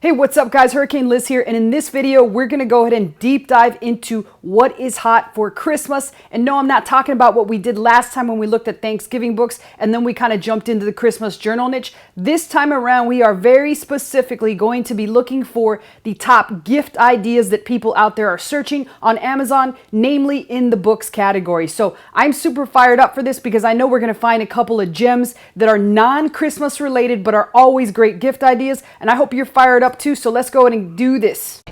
Hey, what's up guys? Hurricane Liz here, and in this video we're gonna go ahead and deep dive into what is hot for Christmas. And no, I'm not talking about what we did last time when we looked at Thanksgiving books and then we kind of jumped into the Christmas journal niche. This time around we are very specifically going to be looking for the top gift ideas that people out there are searching on Amazon, namely in the books category. So I'm super fired up for this because I know we're gonna find a couple of gems that are non-Christmas related but are always great gift ideas, and I hope you're fired up too, so let's go ahead and do this.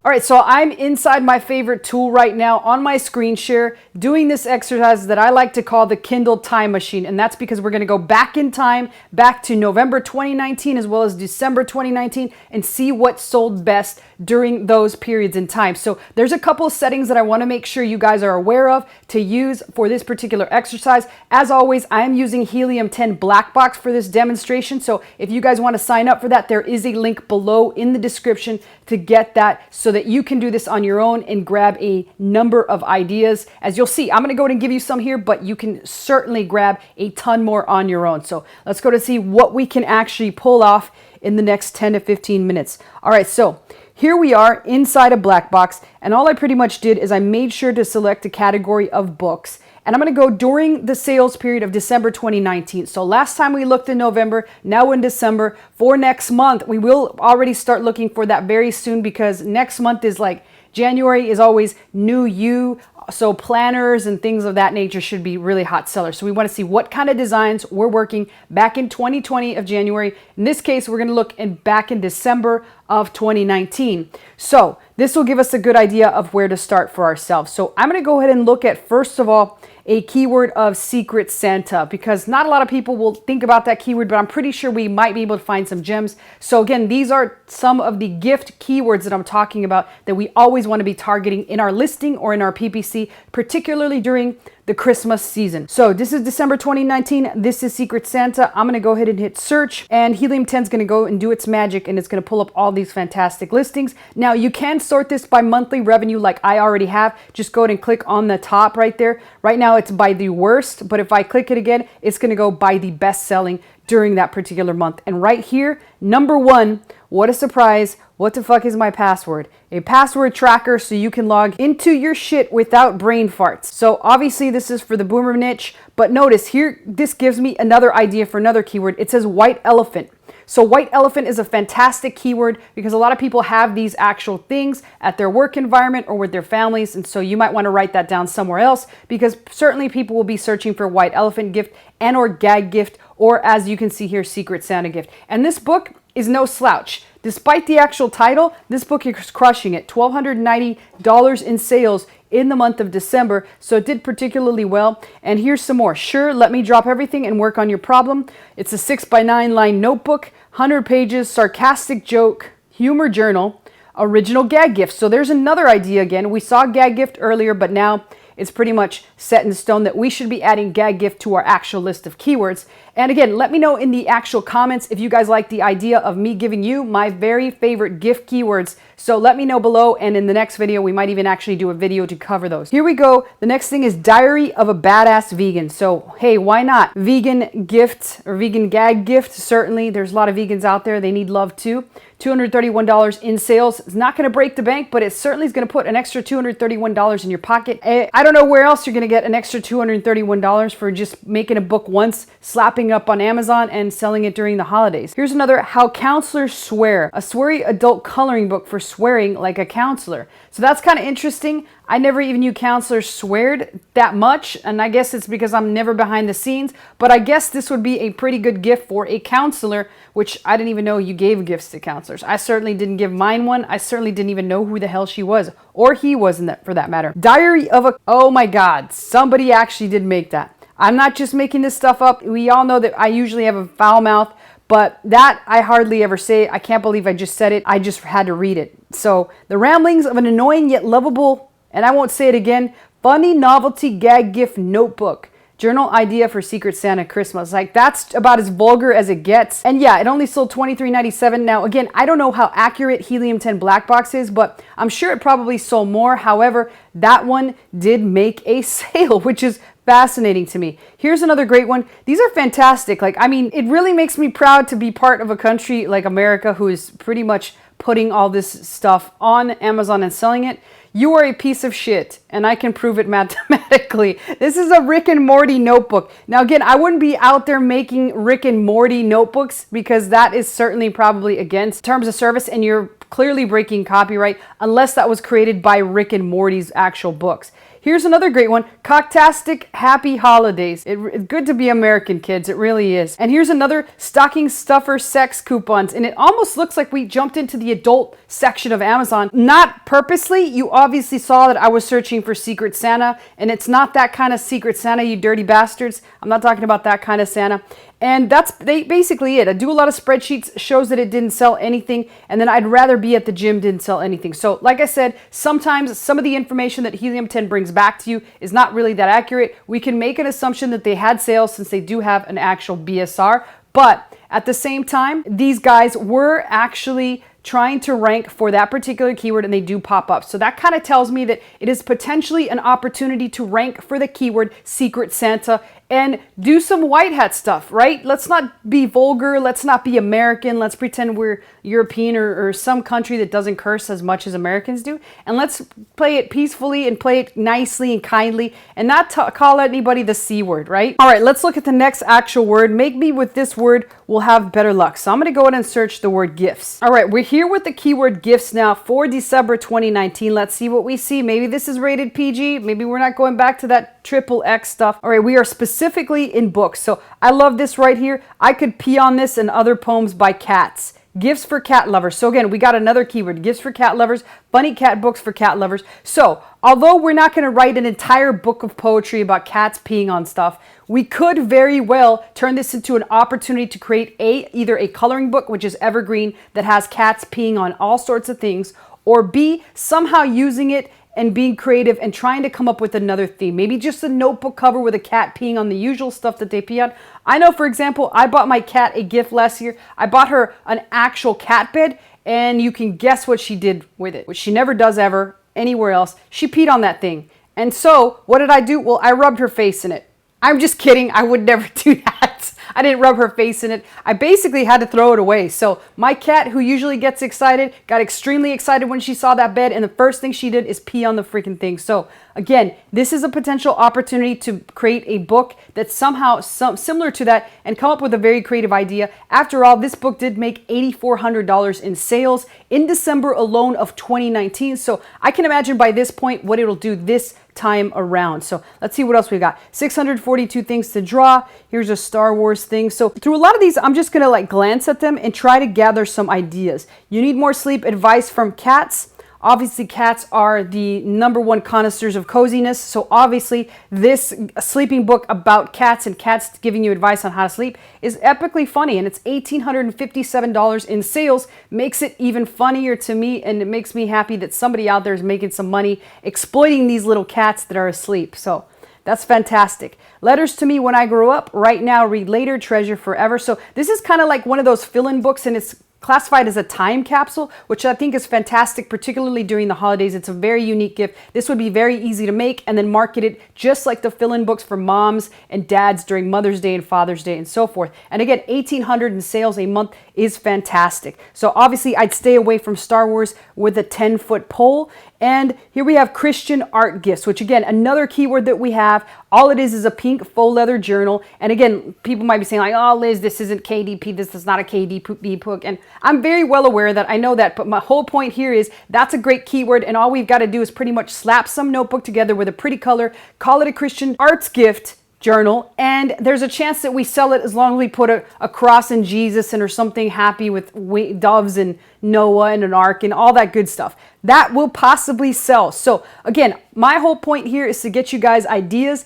All right, so I'm inside my favorite tool right now on my screen share doing this exercise that I like to call the Kindle Time Machine. And that's because we're gonna go back in time, back to November 2019 as well as December 2019 and see what sold best during those periods in time. So there's a couple of settings that I wanna make sure you guys are aware of to use for this particular exercise. As always, I am using Helium 10 Blackbox for this demonstration. So if you guys wanna sign up for that, there is a link below in the description to get that so that you can do this on your own and grab a number of ideas. As you'll see, I'm gonna go ahead and give you some here, but you can certainly grab a ton more on your own. So let's go to see what we can actually pull off in the next 10 to 15 minutes. All right, so here we are inside a Blackbox, and all I pretty much did is I made sure to select a category of books. And I'm going to go during the sales period of December 2019. So last time we looked in November, now in December. For next month, we will already start looking for that very soon because next month is like January is always new you. So planners and things of that nature should be really hot sellers. So we want to see what kind of designs we're working back in 2020 of January. In this case, we're going to look back in December of 2019. So this will give us a good idea of where to start for ourselves. So I'm going to go ahead and look at, first of all, a keyword of Secret Santa, because not a lot of people will think about that keyword, but I'm pretty sure we might be able to find some gems. So again, these are some of the gift keywords that I'm talking about that we always want to be targeting in our listing or in our PPC, particularly during the Christmas season. So this is December 2019. This is Secret Santa. I'm going to go ahead and hit search, and Helium 10 is going to go and do its magic, and it's going to pull up all these fantastic listings. Now you can sort this by monthly revenue like I already have. Just go ahead and click on the top right there. Right now it's by the worst, but if I click it again, it's going to go by the best selling during that particular month. And right here, number one, what a surprise. What the fuck is my password? A password tracker so you can log into your shit without brain farts. So obviously this is for the boomer niche, but notice here, this gives me another idea for another keyword. It says white elephant. So white elephant is a fantastic keyword because a lot of people have these actual things at their work environment or with their families. And so you might want to write that down somewhere else because certainly people will be searching for white elephant gift and or gag gift, or as you can see here, Secret Santa gift. And this book is no slouch. Despite the actual title, this book is crushing it. $1,290 in sales in the month of December, so it did particularly well. And here's some more. Sure, let me drop everything and work on your problem. It's a 6x9 line notebook, 100 pages, sarcastic joke, humor journal, original gag gift. So there's another idea again. We saw gag gift earlier, but now it's pretty much set in stone that we should be adding gag gift to our actual list of keywords. And again, let me know in the actual comments if you guys like the idea of me giving you my very favorite gift keywords. So let me know below, and in the next video, we might even actually do a video to cover those. Here we go. The next thing is Diary of a Badass Vegan. So hey, why not? Vegan gift or vegan gag gift. Certainly, there's a lot of vegans out there. They need love too. $231 in sales. It's not going to break the bank, but it certainly is going to put an extra $231 in your pocket. I don't know where else you're going to get an extra $231 for just making a book once, slapping up on Amazon and selling it during the holidays. Here's another, How Counselors Swear, a sweary adult coloring book for swearing like a counselor. So that's kind of interesting. I never even knew counselors sweared that much, and I guess it's because I'm never behind the scenes, but I guess this would be a pretty good gift for a counselor, which I didn't even know you gave gifts to counselors. I certainly didn't give mine one. I certainly didn't even know who the hell she was, or he was for that matter. Diary of a, oh my God, somebody actually did make that. I'm not just making this stuff up. We all know that I usually have a foul mouth, but that I hardly ever say. I can't believe I just said it. I just had to read it. So the ramblings of an annoying yet lovable, and I won't say it again, funny novelty gag gift notebook. Journal idea for Secret Santa Christmas. Like, that's about as vulgar as it gets. And yeah, it only sold $23.97. Now, again, I don't know how accurate Helium 10 Blackbox is, but I'm sure it probably sold more. However, that one did make a sale, which is fascinating to me. Here's another great one. These are fantastic. Like, I mean, it really makes me proud to be part of a country like America who is pretty much putting all this stuff on Amazon and selling it. You are a piece of shit, and I can prove it mathematically. This is a Rick and Morty notebook. Now, again, I wouldn't be out there making Rick and Morty notebooks because that is certainly probably against terms of service, and you're clearly breaking copyright unless that was created by Rick and Morty's actual books. Here's another great one. Cocktastic Happy Holidays. It's good to be American, kids. It really is. And here's another stocking stuffer sex coupons. And it almost looks like we jumped into the adult section of Amazon. Not purposely. You obviously saw that I was searching for Secret Santa. And it's not that kind of Secret Santa, you dirty bastards. I'm not talking about that kind of Santa. And that's basically it. I do a lot of spreadsheets, shows that it didn't sell anything, and then I'd rather be at the gym, didn't sell anything. So like I said, sometimes some of the information that Helium 10 brings back to you is not really that accurate. We can make an assumption that they had sales since they do have an actual BSR, but at the same time, these guys were actually trying to rank for that particular keyword and they do pop up. So that kind of tells me that it is potentially an opportunity to rank for the keyword Secret Santa and do some white hat stuff, right? Let's not be vulgar. Let's not be American. Let's pretend we're European or some country that doesn't curse as much as Americans do. And let's play it peacefully and play it nicely and kindly and not call anybody the C word, right? All right, let's look at the next actual word. Maybe with this word, we'll have better luck. So I'm going to go ahead and search the word gifts. All right, we're here with the keyword gifts now for December 2019. Let's see what we see. Maybe this is rated PG. Maybe we're not going back to that XXX stuff. All right, we are specifically in books. So I love this right here. I could pee on this and other poems by cats. Gifts for cat lovers. So again, we got another keyword, gifts for cat lovers, funny cat books for cat lovers. So although we're not going to write an entire book of poetry about cats peeing on stuff, we could very well turn this into an opportunity to create either a coloring book, which is evergreen, that has cats peeing on all sorts of things, or B, somehow using it and being creative and trying to come up with another theme. Maybe just a notebook cover with a cat peeing on the usual stuff that they pee on. I know, for example, I bought my cat a gift last year. I bought her an actual cat bed, and you can guess what she did with it, which she never does ever anywhere else. She peed on that thing. And so what did I do? Well, I rubbed her face in it. I'm just kidding. I would never do that. I didn't rub her face in it. I basically had to throw it away. So my cat, who usually gets excited, got extremely excited when she saw that bed, and the first thing she did is pee on the freaking thing. So again, this is a potential opportunity to create a book that's somehow similar to that and come up with a very creative idea. After all, this book did make $8,400 in sales in December alone of 2019. So I can imagine by this point what it'll do this time around. So let's see what else we got. 642 things to draw. Here's a Star Wars thing. So through a lot of these, I'm just gonna glance at them and try to gather some ideas. You need more sleep advice from cats. Obviously, cats are the #1 connoisseurs of coziness. So obviously, this sleeping book about cats and cats giving you advice on how to sleep is epically funny. And it's $1,857 in sales. Makes it even funnier to me. And it makes me happy that somebody out there is making some money exploiting these little cats that are asleep. So that's fantastic. Letters to Me When I Grow Up. Right Now, Read Later, Treasure Forever. So this is kind of like one of those fill-in books, and it's classified as a time capsule, which I think is fantastic, particularly during the holidays. It's a very unique gift. This would be very easy to make and then market it just like the fill-in books for moms and dads during Mother's Day and Father's Day and so forth. And again, $1,800 in sales a month is fantastic. So obviously I'd stay away from Star Wars with a 10-foot pole. And here we have Christian art gifts, which again, another keyword that we have. All it is a pink faux leather journal. And again, people might be saying oh, Liz, this isn't KDP. This is not a KDP book. And I'm very well aware of that. I know that. But my whole point here is that's a great keyword. And all we've got to do is pretty much slap some notebook together with a pretty color, call it a Christian arts gift journal, and there's a chance that we sell it as long as we put a cross in Jesus and or something happy with doves and Noah and an ark and all that good stuff. That will possibly sell. So again, my whole point here is to get you guys ideas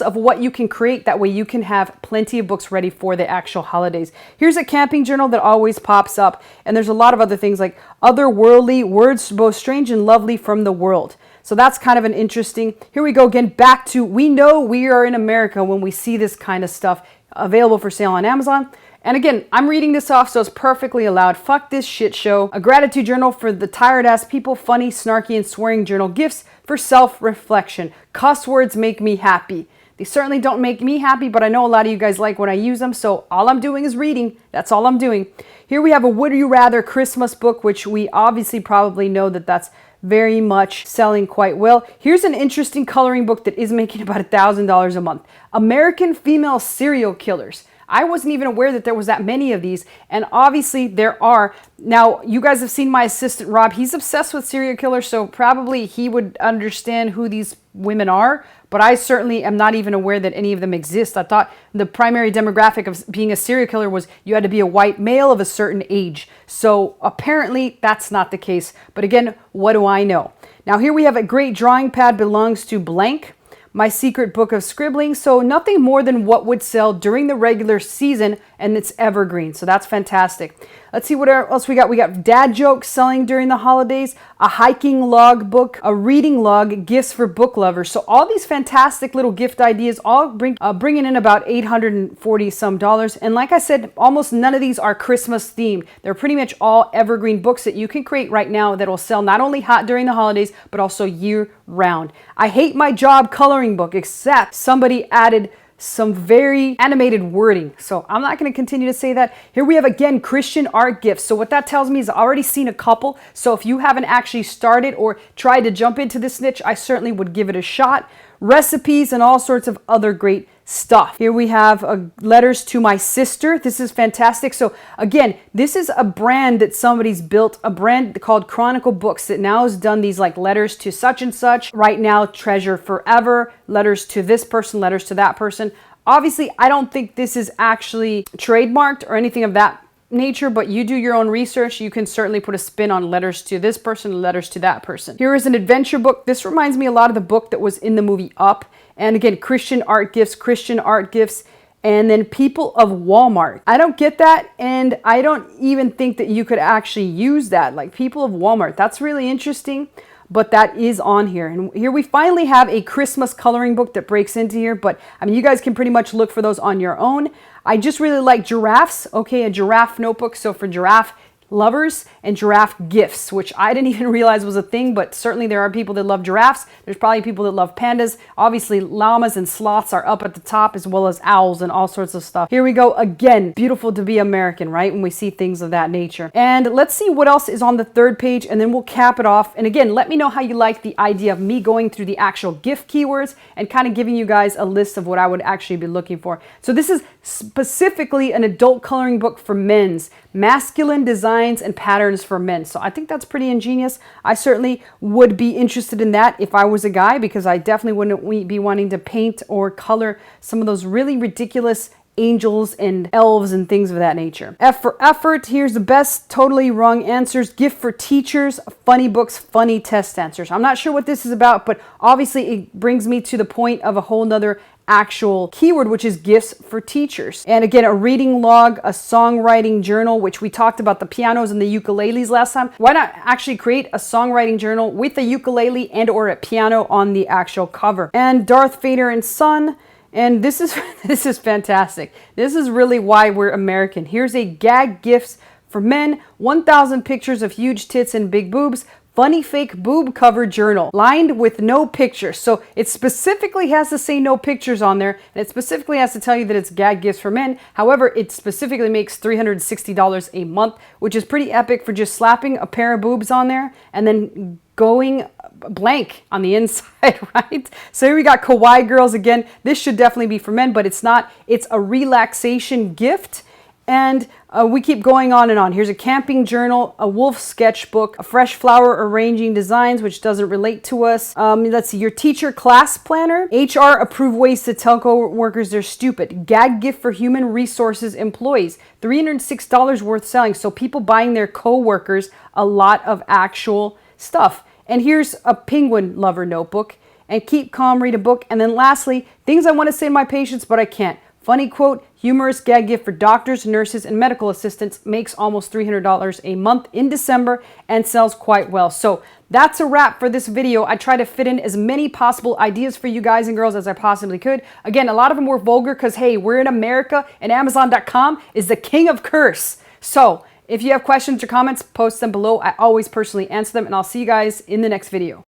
of what you can create. That way you can have plenty of books ready for the actual holidays. Here's a camping journal that always pops up, and there's a lot of other things like otherworldly words, both strange and lovely from the world. So that's kind of an interesting, here we go again, back to, we know we are in America when we see this kind of stuff available for sale on Amazon. And again, I'm reading this off, so it's perfectly allowed. Fuck this shit show. A gratitude journal for the tired ass people, funny, snarky, and swearing journal, gifts for self-reflection. Cuss words make me happy. They certainly don't make me happy, but I know a lot of you guys like when I use them, so all I'm doing is reading. That's all I'm doing. Here we have a Would You Rather Christmas book, which we obviously probably know that that's very much selling quite well. Here's an interesting coloring book that is making about $1,000 a month. American Female Serial Killers. I wasn't even aware that there was that many of these, and obviously there are. Now, you guys have seen my assistant Rob. He's obsessed with serial killers, so probably he would understand who these women are, but I certainly am not even aware that any of them exist. I thought the primary demographic of being a serial killer was you had to be a white male of a certain age. So apparently that's not the case. But again, what do I know? Now here we have a great drawing pad belongs to blank. My secret book of scribbling. So nothing more than what would sell during the regular season, and it's evergreen. So that's fantastic. Let's see what else we got. We got dad jokes selling during the holidays, a hiking log book, a reading log, gifts for book lovers. So all these fantastic little gift ideas, all bringing in about $840 some. And like I said, almost none of these are Christmas themed. They're pretty much all evergreen books that you can create right now that will sell not only hot during the holidays, but also year round. I hate my job coloring book, except somebody added some very animated wording. So I'm not going to continue to say that. Here we have again Christian art gifts. So what that tells me is I've already seen a couple. So if you haven't actually started or tried to jump into this niche, I certainly would give it a shot. Recipes and all sorts of other great stuff. Here we have letters to my sister. This is fantastic. So again, this is a brand that somebody's built, a brand called Chronicle Books that now has done these like letters to such and such. Right now, treasure forever, letters to this person, letters to that person. Obviously, I don't think this is actually trademarked or anything of that nature, but you do your own research. You can certainly put a spin on letters to this person, letters to that person. Here is an adventure book. This reminds me a lot of the book that was in the movie Up. And again, Christian art gifts, and then people of Walmart. I don't get that, and I don't even think that you could actually use that, like people of Walmart. That's really interesting, but that is on here. And here we finally have a Christmas coloring book that breaks into here, but I mean, you guys can pretty much look for those on your own. I just really like giraffes. Okay, a giraffe notebook. So for giraffe lovers and giraffe gifts, which I didn't even realize was a thing, but certainly there are people that love giraffes. There's probably people that love pandas. Obviously, llamas and sloths are up at the top, as well as owls and all sorts of stuff. Here we go again. Beautiful to be American, right? When we see things of that nature. And let's see what else is on the third page, and then we'll cap it off. And again, let me know how you like the idea of me going through the actual gift keywords and kind of giving you guys a list of what I would actually be looking for. So this is specifically an adult coloring book for men's, masculine designs and patterns for men. So I think that's pretty ingenious. I certainly would be interested in that if I was a guy, because I definitely wouldn't be wanting to paint or color some of those really ridiculous angels and elves and things of that nature. F for effort. Here's the best totally wrong answers. Gift for teachers. Funny books, funny test answers. I'm not sure what this is about, but obviously it brings me to the point of a whole nother actual keyword, which is gifts for teachers. And again, a reading log, a songwriting journal, which we talked about the pianos and the ukuleles last time. Why not actually create a songwriting journal with a ukulele and or a piano on the actual cover? And Darth Vader and Son. And this is this is fantastic. This is really why we're American. Here's a gag gifts for men, 1,000 pictures of huge tits and big boobs, funny fake boob cover journal, lined with no pictures. So it specifically has to say no pictures on there, and it specifically has to tell you that it's gag gifts for men. However, it specifically makes $360 a month, which is pretty epic for just slapping a pair of boobs on there and then going blank on the inside, right? So here we got Kawaii Girls again. This should definitely be for men, but it's not. It's a relaxation gift. And we keep going on and on. Here's a camping journal, a wolf sketchbook, a fresh flower arranging designs, which doesn't relate to us. Let's see, your teacher class planner, HR approved ways to tell co-workers they're stupid, gag gift for human resources employees, $306 worth selling. So people buying their co-workers a lot of actual stuff. And here's a penguin lover notebook, and keep calm, read a book. And then lastly, things I want to say to my patients, but I can't. Funny quote, humorous gag gift for doctors, nurses, and medical assistants, makes almost $300 a month in December and sells quite well. So that's a wrap for this video. I try to fit in as many possible ideas for you guys and girls as I possibly could. Again, a lot of them were vulgar because, hey, we're in America and Amazon.com is the king of curse. So if you have questions or comments, post them below. I always personally answer them, and I'll see you guys in the next video.